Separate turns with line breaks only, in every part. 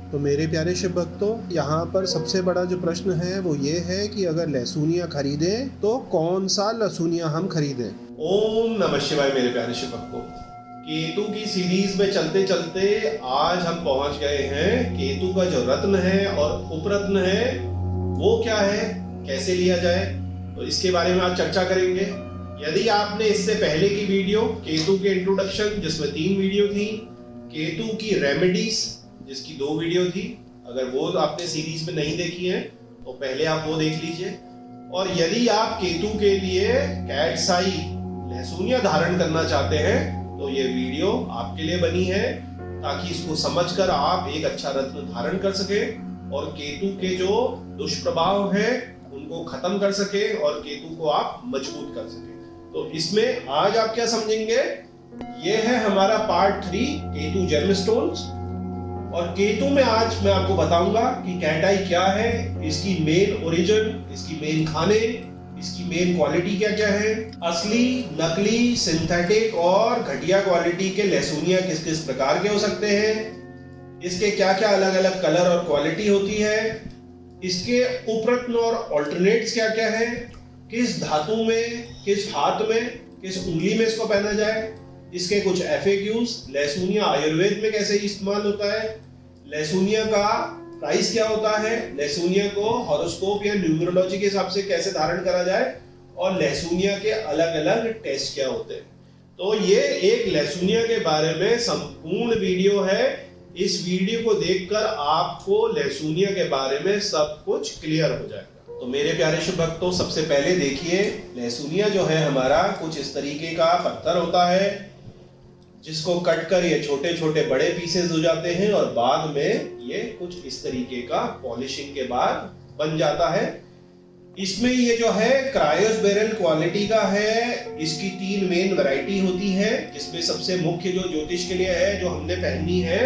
तो मेरे प्यारे शिव भक्तों, यहाँ पर सबसे बड़ा जो प्रश्न है वो ये है कि अगर लहसुनिया खरीदें तो कौन सा लहसुनिया हम खरीदें।
ओम नमः शिवाय। मेरे प्यारे शिव भक्तों, केतु की सीरीज में चलते चलते आज हम पहुंच गए हैं केतु का जो रत्न है और उपरत्न है वो क्या है, कैसे लिया जाए, तो इसके बारे में आज चर्चा करेंगे। यदि आपने इससे पहले की वीडियो केतु के इंट्रोडक्शन जिसमें 3 वीडियो थी, केतु की रेमेडीज जिसकी 2 वीडियो थी, अगर वो आपने सीरीज में नहीं देखी है तो पहले आप वो देख लीजिए। और यदि आप केतु के लिए कैट्स आई लहसुनिया धारण करना चाहते हैं तो ये वीडियो आपके लिए बनी है, ताकि इसको समझकर आप एक अच्छा रत्न धारण कर सके और केतु के जो दुष्प्रभाव है उनको खत्म कर सके और केतु को आप मजबूत कर सके। तो इसमें आज आप क्या समझेंगे, ये है हमारा पार्ट 3 केतु जेमस्टोन्स। और केतु में आज मैं आपको बताऊंगा कि कैट आई क्या है, इसकी मेन ओरिजिन, इसकी मेन खाने, इसकी मेन क्वालिटी क्या क्या है, असली, नकली, सिंथेटिक और घटिया क्वालिटी के लहसुनिया किस किस प्रकार के हो सकते हैं, इसके क्या क्या अलग अलग कलर और क्वालिटी होती है, इसके उपरत्न और ऑल्टरनेट्स क्या क्या है, किस धातु में, किस हाथ में, किस उंगली में इसको पहना जाए, इसके कुछ FAQs, लहसुनिया आयुर्वेद में कैसे इस्तेमाल होता है, लहसुनिया का प्राइस क्या होता है, लहसुनिया को हॉरोस्कोप या न्यूमरोलॉजी के हिसाब से कैसे धारण करा जाए और लहसुनिया के अलग अलग टेस्ट क्या होते हैं। तो ये एक लहसुनिया के बारे में संपूर्ण वीडियो है। इस वीडियो को देखकर आपको लहसुनिया के बारे में सब कुछ क्लियर हो जाएगा। तो मेरे प्यारे शुभ भक्तों, सबसे पहले देखिए, लहसुनिया जो है हमारा कुछ इस तरीके का पत्थर होता है जिसको कट कर ये छोटे छोटे बड़े पीसेस हो जाते हैं और बाद में ये कुछ इस तरीके का पॉलिशिंग के बाद बन जाता है। इसमें ये जो है क्रायोस बेरल क्वालिटी का है। इसकी 3 मेन वैरायटी होती है, जिसमें सबसे मुख्य जो ज्योतिष के लिए है, जो हमने पहनी है,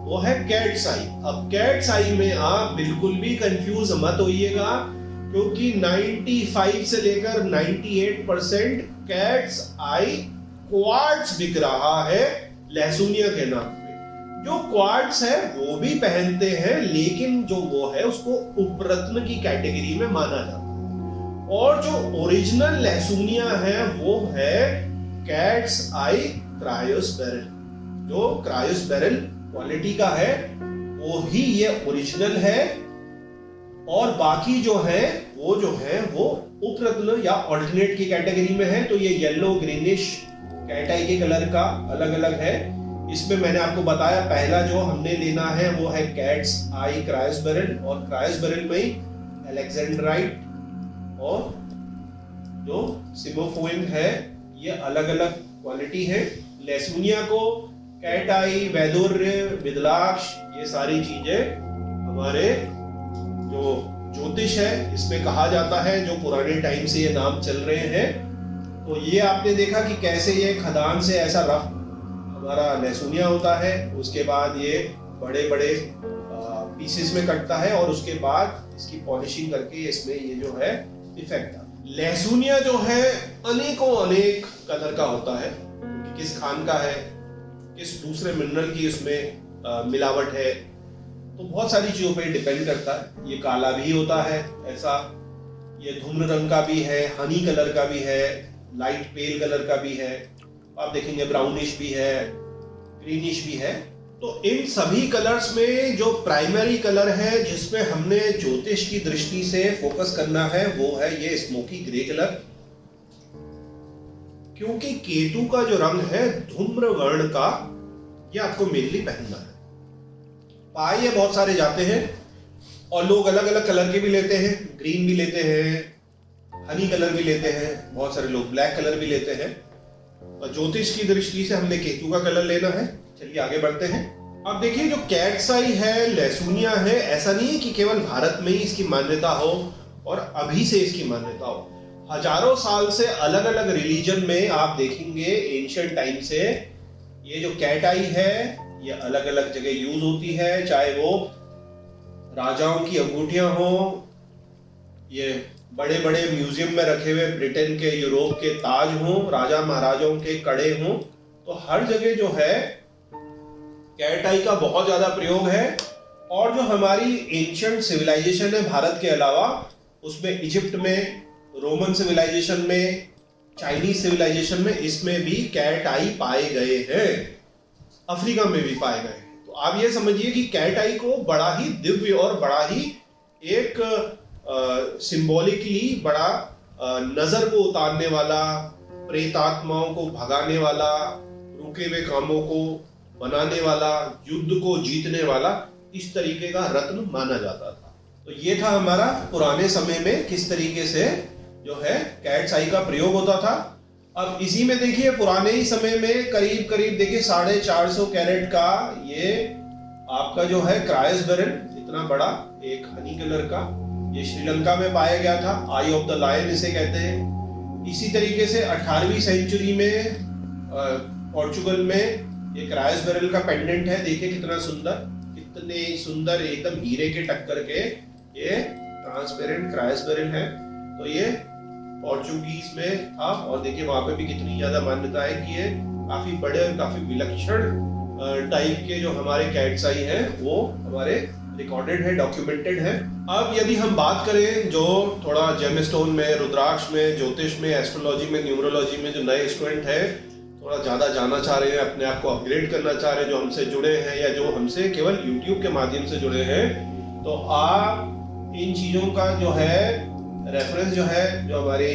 वो है कैट्स आई। अब कैट्स आई में आप बिल्कुल भी कंफ्यूज मत होइएगा, क्योंकि 95 से लेकर 98% कैट्स आई क्वार्ट्स बिक रहा है लहसुनिया के नाम पे। जो क्वार्ट्स है वो भी पहनते हैं, लेकिन जो वो है उसको उपरत्न की कैटेगरी में माना जाता है। और जो ओरिजिनल लहसुनिया है वो है कैट्स आई क्रायोस बेरल। जो क्रायोस बेरल क्वालिटी का है वो ही ये ओरिजिनल है, और बाकी जो है वो उपरत्न या ऑल्टरनेट की कैटेगरी में है। तो ये येलो ग्रीनिश कैट आई के कलर का अलग अलग है। इसमें मैंने आपको बताया पहला जो हमने लेना है वो है कैट्स आई क्रायोस बेरल, और क्रायोस बेरल में ही अलेक्जेंड्राइट और जो सिमोफोइन है, ये अलग अलग क्वालिटी है। लहसुनिया को कैट आई, वैदुर्य, विदलाक्ष, ये सारी चीजें हमारे जो ज्योतिष है इसमें कहा जाता है, जो पुराने टाइम से ये नाम चल रहे हैं। तो ये आपने देखा कि कैसे ये खदान से ऐसा रफ हमारा लहसुनिया होता है, उसके बाद ये बड़े बड़े पीसेस में कटता है और उसके बाद इसकी पॉलिशिंग करके इसमें ये जो है इफेक्ट आता है। लहसुनिया जो है अनेक कलर का होता है, कि किस खान का है, किस दूसरे मिनरल की उसमें मिलावट है, तो बहुत सारी चीजों पे डिपेंड करता है। ये काला भी होता है ऐसा, ये धूम्र रंग का भी है, हनी कलर का भी है, लाइट पेल कलर का भी है, आप देखेंगे ब्राउनिश भी है, ग्रीनिश भी है। तो इन सभी कलर्स में जो प्राइमरी कलर है जिसपे हमने ज्योतिष की दृष्टि से फोकस करना है वो है ये स्मोकी ग्रे कलर, क्योंकि केतु का जो रंग है धूम्र वर्ण का, ये आपको मेनली पहनना है। पाए ये बहुत सारे जाते हैं और लोग अलग अलग कलर के भी लेते हैं, ग्रीन भी लेते हैं, हनी कलर भी लेते हैं, बहुत सारे लोग ब्लैक कलर भी लेते हैं। और ज्योतिष की दृष्टि से हमने केतु का कलर लेना है। चलिए आगे बढ़ते हैं। अब देखिए, जो कैट्स आई है, लहसुनिया है, ऐसा नहीं है कि केवल भारत में ही इसकी मान्यता हो और अभी से इसकी मान्यता हो। हजारों साल से अलग अलग रिलीजन में आप देखेंगे, एंशिएंट टाइम से ये जो कैट आई है ये अलग अलग जगह यूज होती है, चाहे वो राजाओं की अंगूठियां हो, ये बड़े बड़े म्यूजियम में रखे हुए ब्रिटेन के, यूरोप के ताज हों, राजा महाराजाओं के कड़े हों, तो हर जगह जो है कैट आई का बहुत ज्यादा प्रयोग है। और जो हमारी एंशिएंट सिविलाइजेशन है भारत के अलावा, उसमें इजिप्ट में, रोमन सिविलाइजेशन में, चाइनीज सिविलाइजेशन में, इसमें भी कैट आई पाए गए हैं, अफ्रीका में भी पाए गए हैं। तो आप ये समझिए कि कैट आई को बड़ा ही दिव्य और बड़ा ही एक सिंबॉलिकली बड़ा नजर को उतारने वाला, प्रेतात्माओं को भगाने वाला, रुके हुए कामों को बनाने वाला, युद्ध को जीतने वाला, इस तरीके का रत्न माना जाता था। तो ये था हमारा पुराने समय में किस तरीके से जो है कैट्स आई का प्रयोग होता था। अब इसी में देखिए पुराने ही समय में करीब करीब देखिए 450 कैरेट का ये आपका जो है क्रायस बेरल, इतना बड़ा एक हनी कलर का, ये श्रीलंका में पाया गया था। आई ऑफ द लायन इसे कहते हैं। इसी तरीके से 18वीं सेंचुरी में पोर्चुगल में ये क्रायस बेरल का पेंडेंट है, देखिए कितना सुंदर, कितने सुंदर एकदम हीरे के टक्कर के ये ट्रांसपेरेंट क्रायस बेरल है। तो ये पोर्चुगीज में था और देखिए वहां पे भी कितनी ज्यादा मान्यता है कि ये काफी बड़े और काफी विलक्षण टाइप के जो हमारे कैट्स आई हैं वो हमारे रिकॉर्डेड है, डॉक्यूमेंटेड है। अब यदि हम बात करें जो थोड़ा जेमस्टोन में, रुद्राक्ष में, ज्योतिष में, एस्ट्रोलॉजी में, न्यूमरोलॉजी में जो नए स्टूडेंट है, थोड़ा ज्यादा जानना चाह रहे हैं, अपने आप को अपग्रेड करना चाह रहे हैं, जो हमसे जुड़े हैं या जो हमसे केवल यूट्यूब के माध्यम से जुड़े हैं, तो आप इन चीजों का जो है रेफरेंस जो है, जो हमारी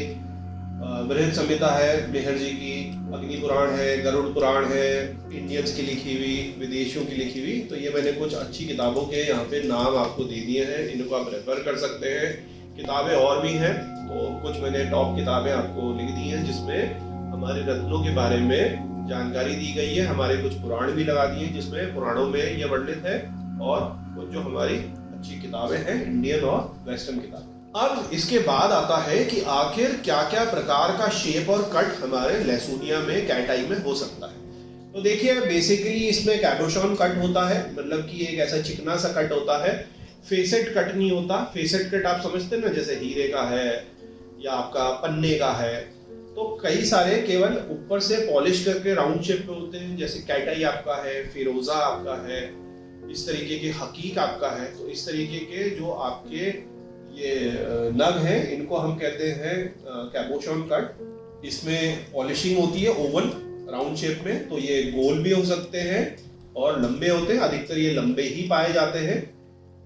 बृहद संहिता है मेहर जी की, अग्नि पुराण है, गरुड़ पुराण है, इंडियंस की लिखी हुई, विदेशियों की लिखी हुई, तो ये मैंने कुछ अच्छी किताबों के यहाँ पे नाम आपको दे दिए हैं, इनको आप रेफर कर सकते हैं। किताबें और भी हैं, तो कुछ मैंने टॉप किताबें आपको लिख दी हैं जिसमें हमारे रत्नों के बारे में जानकारी दी गई है। हमारे कुछ पुराण भी लगा दिए जिसमें पुराणों में ये वर्णित है, और कुछ जो हमारी अच्छी किताबें हैं इंडियन और वेस्टर्न किताबें। अब इसके बाद आता है कि आखिर क्या क्या प्रकार का शेप और कट हमारे लहसुनिया में, कैट आई में हो सकता है। तो देखिए बेसिकली इसमें कैबोशॉन कट होता है, मतलब कि एक ऐसा चिकना सा कट होता है, फेसेट कट नहीं होता। फेसेट कट आप समझते हैं ना, जैसे हीरे का है या आपका पन्ने का है, तो कई सारे केवल ऊपर से पॉलिश करके राउंड शेप में होते हैं, जैसे कैट आई आपका है, फिरोजा आपका है, इस तरीके के हकीक आपका है। तो इस तरीके के जो आपके ये नग है, इनको हम कहते हैं कैबोशॉन कट। इसमें पॉलिशिंग होती है ओवल राउंड शेप में, तो ये गोल भी हो सकते हैं और लंबे होते हैं, अधिकतर ये लंबे ही पाए जाते हैं।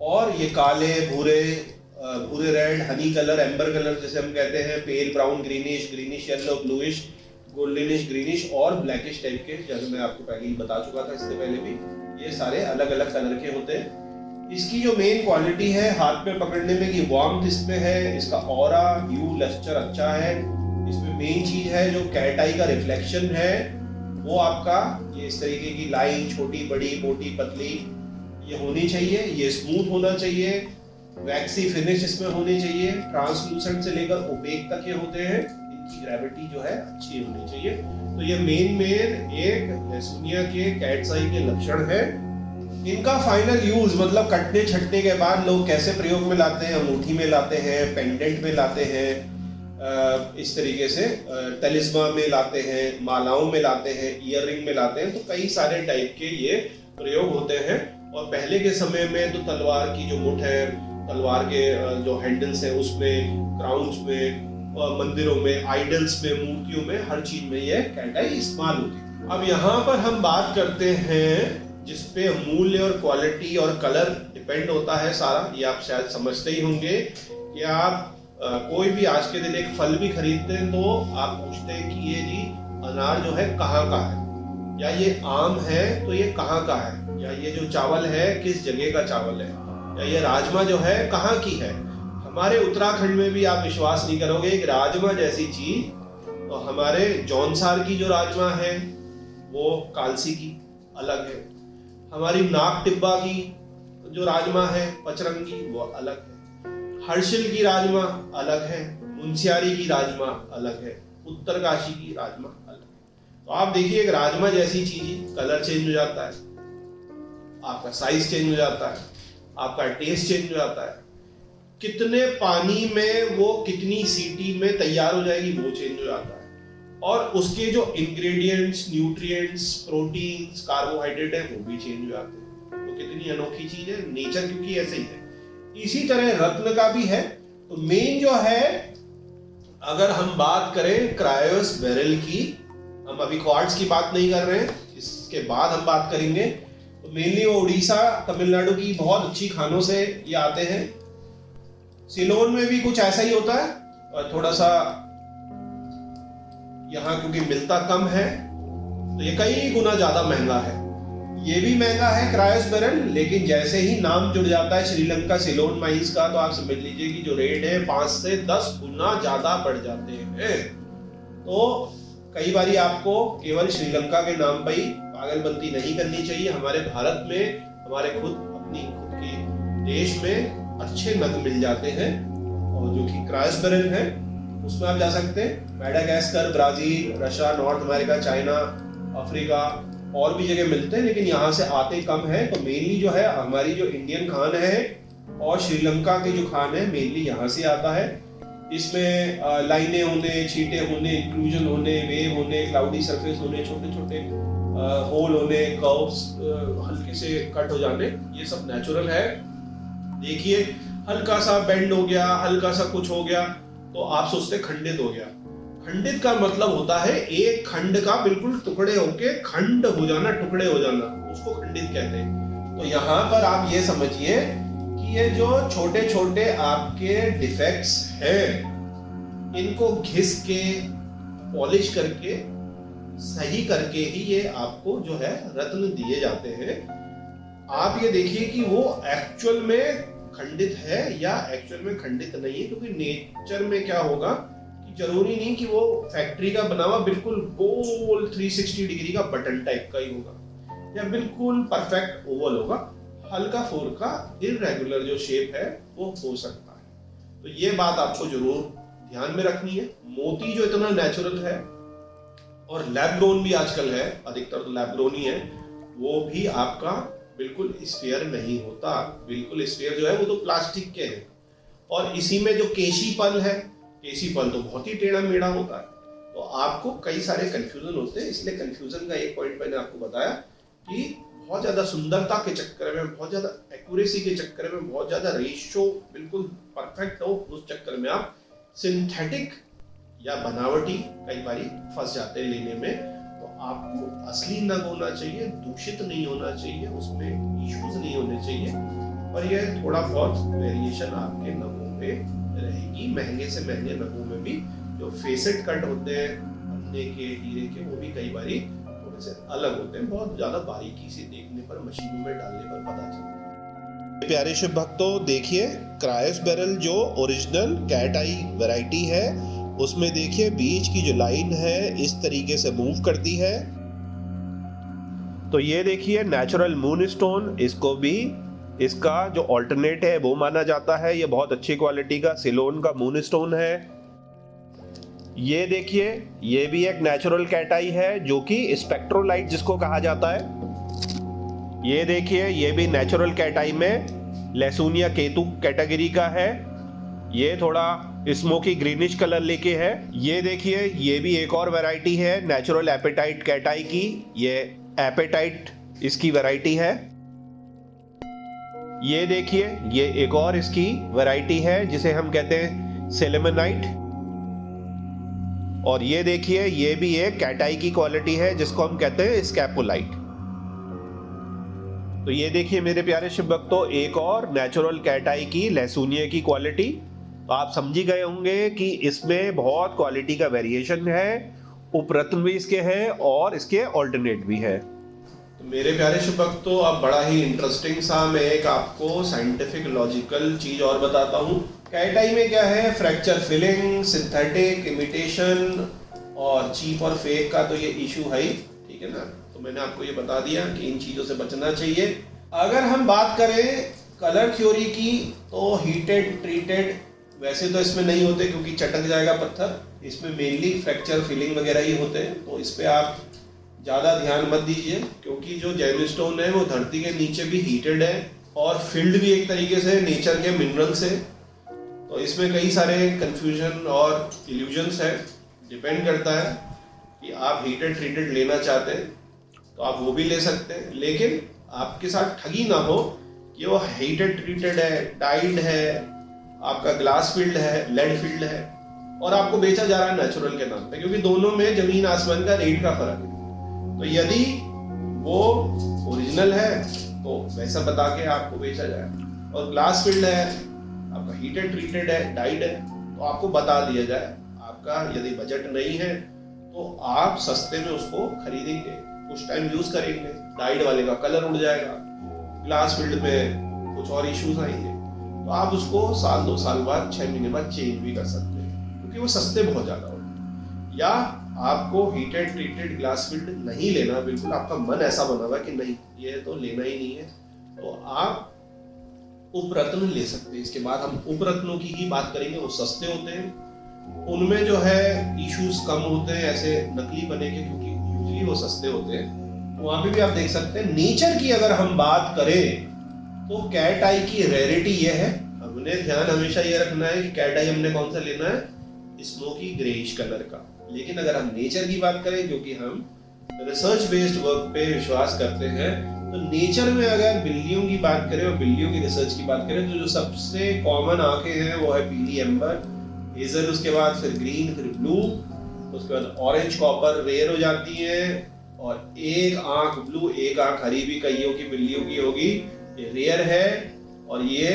और ये काले, भूरे, भूरे red, honey colour, amber colour जैसे हम कहते हैं, pale brown, greenish, greenish yellow, bluish, goldenish, greenish और ब्लैकिश टाइप के, जैसे मैं आपको पहले ही बता चुका था इससे पहले भी, ये सारे अलग अलग कलर के होते हैं। इसकी जो मेन क्वालिटी है हाथ में पकड़ने में कि वार्मथ इसमें है, इसका ऑरा, ह्यू, लस्टर अच्छा है। इसमें मेन चीज है जो कैट आई का रिफ्लेक्शन है, वो आपका ये इस तरीके की लाइन, छोटी बड़ी, मोटी पतली, ये होनी चाहिए। ये स्मूथ होना चाहिए, वैक्सी फिनिश इसमें होनी चाहिए, ट्रांसलूसेंट से लेकर ओपेक तक ये होते हैं। इनकी ग्रेविटी जो है अच्छी होनी चाहिए। तो ये मेन एक लहसुनिया के कैट्स आई के लक्षण है। इनका फाइनल यूज मतलब कटने छटने के बाद लोग कैसे प्रयोग में लाते हैं, अंगूठी में लाते हैं, पेंडेंट में लाते हैं, इस तरीके से तलिस्मा में लाते हैं, मालाओं में लाते हैं, ईयररिंग में लाते हैं। तो कई सारे टाइप के ये प्रयोग होते हैं। और पहले के समय में तो तलवार की जो मुठ है, तलवार के जो हैंडल्स है उसमें, क्राउन्स में, मंदिरों में, आइडल्स में, मूर्तियों में, हर चीज में ये कैट आई इस्तेमाल होती है। अब यहाँ पर हम बात करते हैं जिसपे मूल्य और क्वालिटी और कलर डिपेंड होता है सारा। ये आप शायद समझते ही होंगे कि आप कोई भी आज के दिन एक फल भी खरीदते हैं तो आप पूछते हैं कि ये जी अनार जो है कहाँ का है, या ये आम है तो ये कहाँ का है, या ये जो चावल है किस जगह का चावल है, या ये राजमा जो है कहाँ की है। हमारे उत्तराखंड में भी आप विश्वास नहीं करोगे, एक राजमा जैसी चीज, तो हमारे जौनसार की जो राजमा है वो कालसी की अलग है, हमारी नाग टिब्बा की जो राजमा है पचरंगी वो अलग है, हर्षिल की राजमा अलग है, मुंशियारी की राजमा अलग है, उत्तरकाशी की राजमा अलग है। तो आप देखिए एक राजमा जैसी चीज, कलर चेंज हो जाता है, आपका साइज चेंज हो जाता है, आपका टेस्ट चेंज हो जाता है, कितने पानी में वो कितनी सीटी में तैयार हो जाएगी वो चेंज हो जाता है, और उसके जो इंग्रेडिएंट्स, न्यूट्रिएंट्स, प्रोटीन्स, कार्बोहाइड्रेट है वो भी चेंज हो जाते हैं। तो तो कितनी अनोखी चीज है, नेचर क्योंकि ऐसे ही है। इसी तरह रत्न का भी है। तो मेन जो है, अगर हम बात करें क्रायोस बेरिल की, हम अभी क्वार्ट्ज की बात नहीं कर रहे हैं, इसके बाद हम बात करेंगे। तो मेनली वो उड़ीसा तमिलनाडु की बहुत अच्छी खानों से ये आते हैं। सिलोन में भी कुछ ऐसा ही होता है, और थोड़ा सा यहाँ क्योंकि मिलता कम है तो ये कई गुना ज्यादा महंगा है। ये भी महंगा है क्रायोस बेरिल, लेकिन जैसे ही नाम जुड़ जाता है श्रीलंका सिलोन माइंस का, तो आप समझ लीजिए कि जो रेट है 5 से 10 गुना ज्यादा बढ़ जाते हैं। तो कई बारी आपको केवल श्रीलंका के नाम पर ही पागलबंदी नहीं करनी चाहिए। हमारे भारत में, हमारे अपनी खुद के देश में अच्छे नग मिल जाते हैं, और जो कि क्रायोस बेरिल है उसमें आप जा सकते हैं। Madagascar, Brazil, Russia, north America, China, Africa और भी जगह मिलते हैं, लेकिन यहाँ से आते कम है। तो मेनली जो है हमारी जो इंडियन खान है और श्रीलंका की जो खान है मेनली यहाँ से आता है। इसमें लाइनें होने, छींटे होने, इंक्लूजन होने, वेव होने, क्लाउडी सरफेस होने, छोटे छोटे होल होने, कर्व्स हल्के से कट हो जाने, ये सब नेचुरल है। देखिए हल्का सा बेंड हो गया, हल्का सा कुछ हो गया तो आप सोचते खंडित हो गया। खंडित का मतलब होता है एक खंड का बिल्कुल टुकड़े होके खंड हो जाना, टुकड़े हो जाना, उसको खंडित कहते हैं। तो यहाँ पर आप ये समझिए कि ये जो छोटे छोटे आपके डिफेक्ट्स हैं, इनको घिस के पॉलिश करके सही करके ही ये आपको जो है रत्न दिए जाते हैं। आप ये देखिए कि वो एक्चुअल में खंडित है या एक्चुअल में खंडित नहीं है, क्योंकि नेचर में क्या होगा कि जरूरी नहीं कि वो फैक्ट्री का बना हुआ बिल्कुल गोल 360 डिग्री का बटन टाइप का ही होगा, या बिल्कुल परफेक्ट ओवल होगा। हल्का फुल्का इररेगुलर जो शेप है वो हो सकता है। तो ये बात आपको जरूर ध्यान में रखनी है। मोती जो इतना नेचुरल है, और लैब ग्रोन भी आजकल है, अधिकतर तो लैब ग्रोन ही है, वो भी आपका बिल्कुल स्फीयर नहीं होता। बिल्कुल स्फीयर जो है वो तो प्लास्टिक के हैं। और इसी में जो केशी पल है, केशी पल तो बहुत ही टेढ़ा मेढ़ा होता है। तो आपको कई सारे कंफ्यूजन होते हैं, इसलिए कंफ्यूजन का एक पॉइंट मैंने आपको बताया कि बहुत ज्यादा सुंदरता के चक्कर में, बहुत ज्यादा एक्यूरेसी के चक्कर में, बहुत ज्यादा रेशियो बिल्कुल परफेक्ट हो, उस चक्कर में आप सिंथेटिक या बनावटी कई बारी फंस जाते हैं लेने में। तो आपको असली नग होना चाहिए, दूषित नहीं होना चाहिए, उसमें इश्यूज नहीं होने चाहिए, और ये थोड़ा बहुत वेरिएशन आपके नगों पे रहेगी। महंगे से महंगे नगों में भी जो फेसेट कट होते हैं अन्य के, हीरे के, वो भी कई बारी थोड़े से अलग होते हैं। बहुत ज्यादा बारीकी से देखने पर, मशीनों में डालने पर पता चलता है।
प्यारे शिव भक्तों, देखिए क्रायोस बेरिल जो ओरिजिनल कैट आई वैरायटी है, उसमें देखिए बीच की जो लाइन है इस तरीके से मूव करती है। तो ये देखिए नेचुरल मून स्टोन, इसको भी इसका जो ऑल्टरनेट है वो माना जाता है। ये बहुत अच्छी क्वालिटी का सिलोन का मून स्टोन है। ये देखिए ये भी एक नेचुरल कैटाई है जो कि स्पेक्ट्रोलाइट जिसको कहा जाता है। ये देखिए ये भी नेचुरल कैटाई में लहसुनिया केतु कैटेगरी का है। ये थोड़ा स्मोकी ग्रीनिश कलर लेके है। ये देखिए ये भी एक और वैरायटी है नेचुरल एपेटाइट कैटाई की। ये एपेटाइट इसकी वैरायटी है। ये देखिए ये एक और इसकी वैरायटी है जिसे हम कहते हैं सेलेमनाइट। और ये देखिए ये भी एक कैटाई की क्वालिटी है जिसको हम कहते हैं स्कैपोलाइट। तो ये देखिए मेरे प्यारे शिव भक्तों, एक और नेचुरल कैटाई की लहसुनिया की क्वालिटी। तो आप समझ ही गए होंगे कि इसमें बहुत क्वालिटी का वेरिएशन है, उपरत्न भी इसके हैं और इसके ऑल्टरनेट भी है।
तो मेरे प्यारे शिव भक्तों, अब बड़ा ही इंटरेस्टिंग सा मैं एक आपको साइंटिफिक लॉजिकल चीज और बताता हूँ। कैटाई में क्या है, फ्रैक्चर फिलिंग, सिंथेटिक, इमिटेशन और चीप और फेक का तो ये इशू है ही, ठीक है ना। तो मैंने आपको ये बता दिया कि इन चीजों से बचना चाहिए। अगर हम बात करें कलर थ्योरी की, तो हीटेड ट्रीटेड वैसे तो इसमें नहीं होते क्योंकि चटक जाएगा पत्थर। इसमें मेनली फ्रैक्चर फिलिंग वगैरह ही होते हैं, तो इस पे आप ज़्यादा ध्यान मत दीजिए क्योंकि जो जेमस्टोन है वो धरती के नीचे भी हीटेड है और फिल्ड भी एक तरीके से नेचर के मिनरल से। तो इसमें कई सारे कंफ्यूजन और इल्यूजन्स है। डिपेंड करता है कि आप हीटेड ट्रीटेड लेना चाहते हैं तो आप वो भी ले सकते हैं, लेकिन आपके साथ ठगी ना हो कि वो हीटेड ट्रीटेड है, डाइड है, आपका ग्लास फील्ड है, लेड फील्ड है और आपको बेचा जा रहा है नेचुरल के नाम पे, क्योंकि दोनों में जमीन आसमान का रेट का फर्क है। तो यदि वो ओरिजिनल है तो वैसा बता के आपको बेचा जाए, और ग्लास फील्ड है, आपका हीटेड ट्रीटेड है, डाइड है, तो आपको बता दिया जाए। आपका यदि बजट नहीं है तो आप सस्ते में उसको खरीदेंगे, कुछ टाइम यूज करेंगे, डाइड वाले का कलर उड़ जाएगा, ग्लास फील्ड में कुछ और इश्यूज आएंगे, तो आप उसको साल 2 साल बाद 6 महीने बाद चेंज भी कर सकते हैं, क्योंकि वो सस्ते बहुत ज्यादा होते हैं। या आपको हीटेड ट्रीटेड ग्लास फील्ड नहीं लेना, बिल्कुल आपका मन ऐसा बना हुआ कि नहीं ये तो लेना ही नहीं है, तो आप उपरत्न ले सकते हैं। इसके बाद हम उपरत्नों की ही बात करेंगे। वो सस्ते होते हैं, उनमें जो है इश्यूज कम होते हैं ऐसे नकली बने के, क्योंकि यूजुअली वो सस्ते होते हैं। वहां पे भी आप देख सकते हैं। नेचर की अगर हम बात करें तो कैट आई की रेयरिटी ये है, हमने ध्यान हमेशा ये रखना है कि कैट आई हमने कौन सा लेना है, स्मोकी ग्रेइश कलर का। लेकिन अगर हम नेचर की बात करें, जो कि हम रिसर्च बेस्ड वर्क पे विश्वास करते हैं, तो नेचर में अगर बिल्लियों की बात करें और बिल्लियों की रिसर्च की बात करें, तो जो सबसे कॉमन आंखें हैं वो है पीली एम्बर, हेजल, उसके बाद फिर ग्रीन, फिर ब्लू, उसके बाद ऑरेंज कॉपर रेयर हो जाती है, और एक आंख ब्लू एक आंख हरी भी कईयों की बिल्लियों की होगी, ये रेयर है। और ये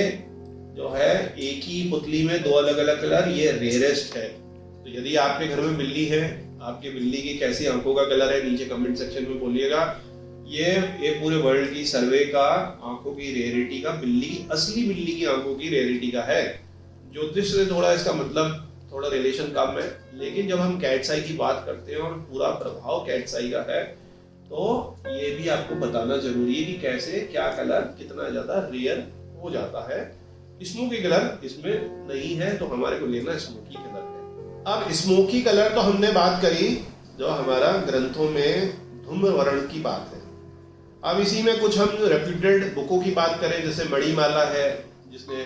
जो है एक ही पुतली में 2 अलग अलग कलर, ये रेयरेस्ट है। तो यदि आपके घर में बिल्ली है, आपके बिल्ली की कैसी आंखों का कलर है, नीचे कमेंट सेक्शन में बोलिएगा। ये पूरे वर्ल्ड की सर्वे का आंखों की रेयरिटी का, असली बिल्ली की आंखों की रेयरिटी का है। ज्योतिष से थोड़ा इसका मतलब थोड़ा रिलेशन कम है, लेकिन जब हम कैट्स आई की बात करते हैं और पूरा प्रभाव कैट्स आई का है, तो ये भी आपको बताना जरूरी है कि कैसे क्या कलर कितना ज्यादा रेयर हो जाता है। स्मोकी कलर इसमें नहीं है, तो हमारे को लेना स्मोकी कलर है। अब स्मोकी कलर तो हमने बात करी, जो हमारा ग्रंथों में धूम्र वर्ण की बात है। अब इसी में कुछ हम रेप्यूटेड बुकों की बात करें, जैसे मणिमाला है, जिसने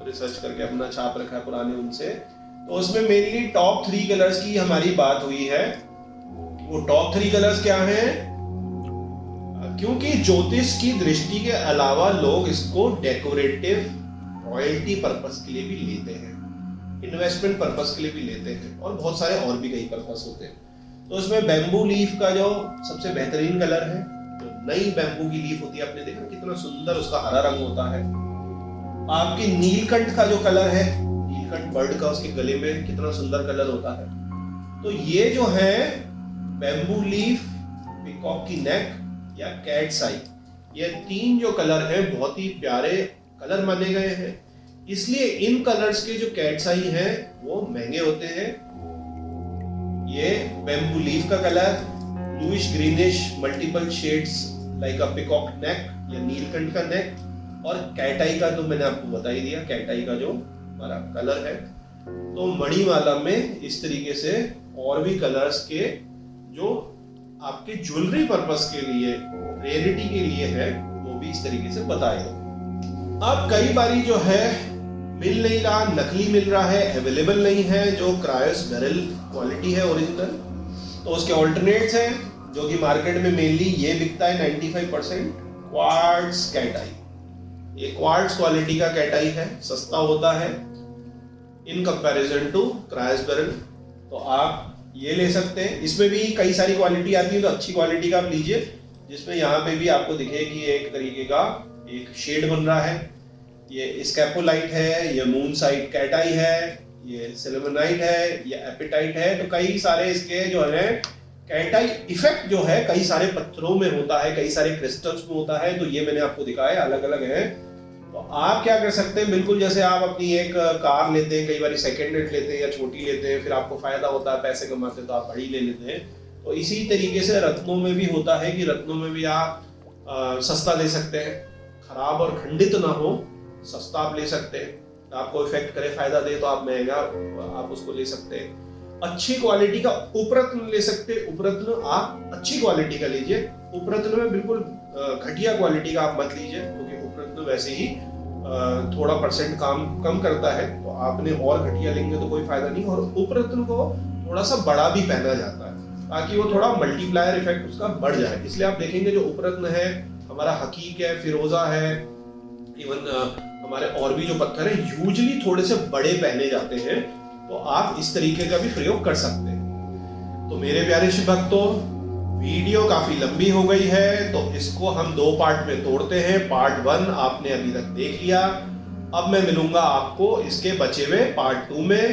रिसर्च करके अपना छाप रखा है पुराने उनसे, तो उसमें मेनली टॉप 3 कलर्स की हमारी बात हुई है। वो टॉप 3 कलर्स क्या हैं? क्योंकि ज्योतिष की दृष्टि के अलावा लोग इसको डेकोरेटिव रॉयल्टी पर्पस के लिए भी लेते हैं, इन्वेस्टमेंट पर्पस के लिए भी लेते हैं, और बहुत सारे और भी कई पर्पस होते हैं। तो उसमें बैम्बू लीफ का जो सबसे बेहतरीन कलर है, जो नई बैम्बू की लीफ होती है, आपने देखा कितना सुंदर उसका हरा रंग होता है। आपकी नीलकंठ का जो कलर है, नीलकंठ बर्ड का, उसके गले में कितना सुंदर कलर होता है। तो ये जो है बैम्बू लीफ, पीकॉक की नेक या कैट्स आई, ये 3 जो कलर हैं बहुत ही प्यारे कलर माने गए हैं। इसलिए इन कलर्स के जो कैट्स आई हैं वो महंगे होते हैं। ये बैम्बू लीफ का colour, bluish greenish multiple shades like a peacock neck या नीलकंठ का नेक, और कैट आई का तो मैंने आपको बता ही दिया, कैट आई का जो हमारा कलर है। तो मणिमाला में इस तरीके से और भी कलर्स के जो आपके ज्वेलरी पर्पस के लिए, रेयरिटी के लिए है, वो भी इस तरीके से बताए गए। अब कई बारी जो है मिल नहीं रहा, नकली मिल रहा है, अवेलेबल नहीं है जो क्रायोस बेरिल क्वालिटी है ओरिजिनल, तो उसके ऑल्टरनेट्स हैं जो कि मार्केट में मेनली ये बिकता है 95% क्वार्ट्ज कैट आई। ये क्वार्ट्ज क्वालिटी का कैट आई है, सस्ता होता है इन कंपैरिजन टू क्रायोस बेरिल, तो आप ये ले सकते हैं। इसमें भी कई सारी क्वालिटी आती है, तो अच्छी क्वालिटी का आप लीजिए, जिसमें यहाँ पे भी आपको दिखे कि एक तरीके का एक शेड बन रहा है। ये स्कैपोलाइट है, ये मूनसाइट कैट आई है, ये सिल्वरनाइट है, ये एपिटाइट है। तो कई सारे इसके जो है कैट आई इफेक्ट जो है कई सारे पत्थरों में होता है, कई सारे क्रिस्टल्स में होता है। तो ये मैंने आपको दिखाया, अलग अलग है। तो आप क्या कर सकते हैं, बिल्कुल जैसे आप अपनी एक कार लेते हैं, कई बार सेकेंड हैंड लेते हैं या छोटी लेते हैं, फिर आपको फायदा होता है, पैसे कमाते हैं तो आप बड़ी ले लेते हैं। तो इसी तरीके से रत्नों में भी होता है कि रत्नों में भी आप सस्ता ले सकते हैं, खराब और खंडित ना हो, सस्ता आप ले सकते हैं। आपको इफेक्ट करे, फायदा दे, तो आप महंगा आप उसको ले सकते हैं। अच्छी क्वालिटी का उपरत्न ले सकते हैं। उपरत्न आप अच्छी क्वालिटी का लीजिए, उपरत्न में बिल्कुल घटिया क्वालिटी का आप मत लीजिए, क्योंकि उपरत्न वैसे ही थोड़ा % कम करता है, तो आपने और घटिया लेंगे तो कोई फायदा नहीं। और उपरत्न को थोड़ा सा बड़ा भी पहना जाता है ताकि वो थोड़ा मल्टीप्लायर इफेक्ट उसका बढ़ जाए। इसलिए आप देखेंगे जो उपरत्न है हमारा हकीक है, फिरोजा है, इवन हमारे और भी जो पत्थर है यूजली थोड़े से बड़े पहने जाते हैं, तो आप इस तरीके का भी प्रयोग कर सकते हैं। तो मेरे प्यारे शिव भक्तों, वीडियो काफी लंबी हो गई है, तो इसको हम 2 पार्ट में तोड़ते हैं। पार्ट 1 आपने अभी तक देख लिया, अब मैं मिलूंगा आपको इसके बचे हुए पार्ट 2 में।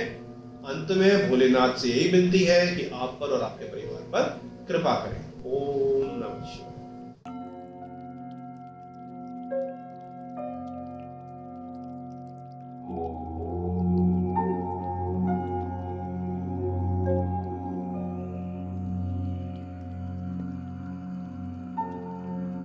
अंत में भोलेनाथ से यही विनती है कि आप पर और आपके परिवार पर कृपा करें। ओम नमः शिवाय।
ओम